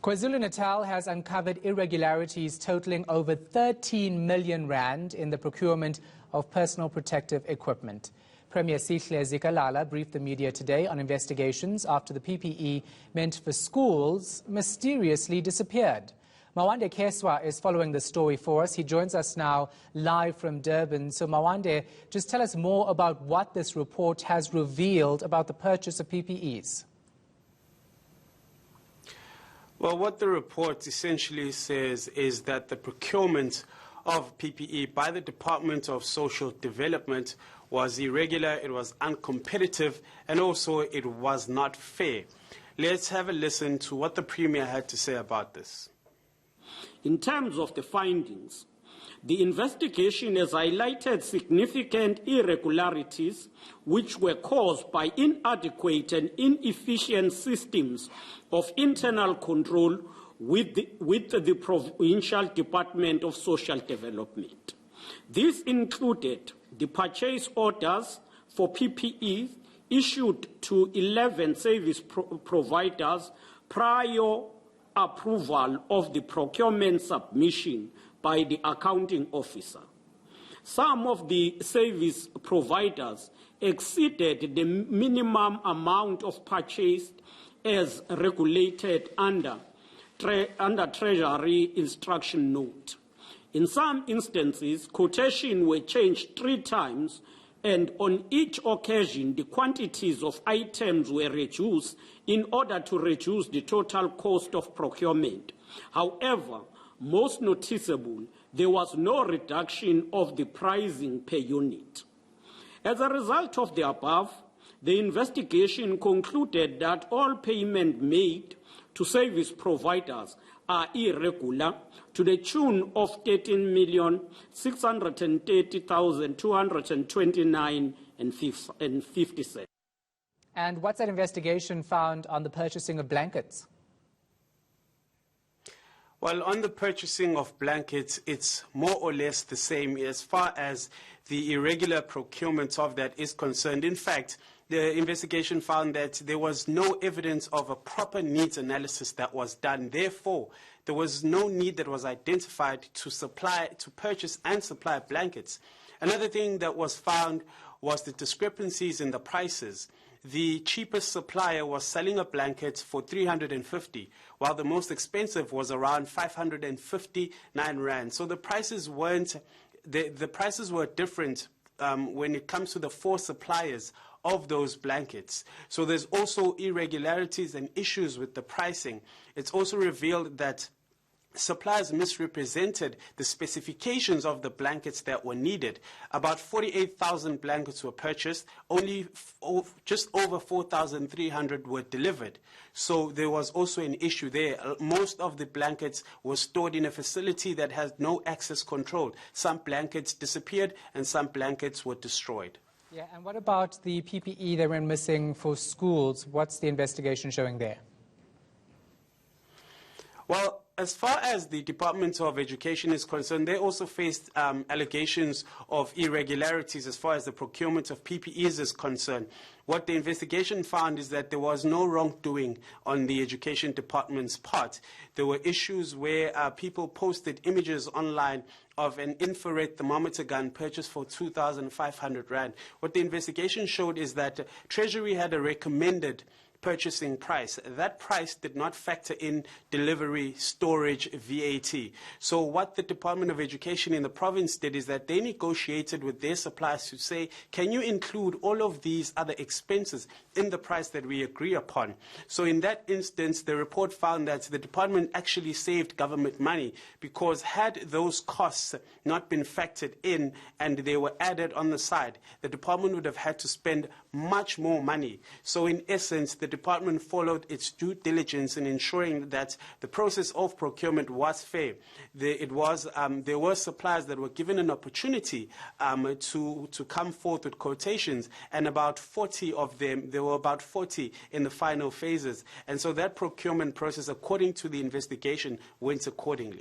KwaZulu-Natal has uncovered irregularities totaling over 13 million rand in the procurement of personal protective equipment. Premier Sihle Zikalala briefed the media today on investigations after the PPE meant for schools mysteriously disappeared. Mawande Keswa is following the story for us. He joins us now live from Durban. So Mawande, just tell us more about what this report has revealed about the purchase of PPEs. Well, what the report essentially says is that the procurement of PPE by the Department of Social Development was irregular, it was uncompetitive, and also it was not fair. Let's have a listen to what the Premier had to say about this. In terms of the findings, the investigation has highlighted significant irregularities which were caused by inadequate and inefficient systems of internal control with the Provincial Department of Social Development. This included the purchase orders for PPE issued to 11 service providers prior approval of the procurement submission by the accounting officer. Some of the service providers exceeded the minimum amount of purchase as regulated under Treasury Instruction Note. In some instances, quotations were changed 3 times, and on each occasion, the quantities of items were reduced in order to reduce the total cost of procurement. However, most noticeable, there was no reduction of the pricing per unit. As a result of the above, the investigation concluded that all payments made to service providers are irregular to the tune of 13,630,229.50 cents. And what's that investigation found on the purchasing of blankets? Well, on the purchasing of blankets, it's more or less the same as far as the irregular procurement of that is concerned. In fact, the investigation found that there was no evidence of a proper needs analysis that was done. Therefore, there was no need that was identified to purchase and supply blankets. Another thing that was found was the discrepancies in the prices. The cheapest supplier was selling a blanket for 350, while the most expensive was around 559 rand. So the prices the prices were different when it comes to the 4 suppliers of those blankets. So there's also irregularities and issues with the pricing. It's also revealed that suppliers misrepresented the specifications of the blankets that were needed. About 48,000 blankets were purchased, only just over 4,300 were delivered. So there was also an issue there. Most of the blankets were stored in a facility that has no access control. Some blankets disappeared and some blankets were destroyed. Yeah, and what about the PPE that went missing for schools? What's the investigation showing there? Well, as far as the Department of Education is concerned, they also faced allegations of irregularities as far as the procurement of PPEs is concerned. What the investigation found is that there was no wrongdoing on the Education Department's part. There were issues where people posted images online of an infrared thermometer gun purchased for 2,500 rand. What the investigation showed is that Treasury had a recommended purchasing price. That price did not factor in delivery, storage, VAT. So what the Department of Education in the province did is that they negotiated with their suppliers to say, can you include all of these other expenses in the price that we agree upon? So in that instance, the report found that the department actually saved government money, because had those costs not been factored in and they were added on the side, the department would have had to spend much more money. So in essence, the department followed its due diligence in ensuring that the process of procurement was fair. There were suppliers that were given an opportunity to come forth with quotations, and about 40 of them, there were about 40 in the final phases. And so that procurement process, according to the investigation, went accordingly.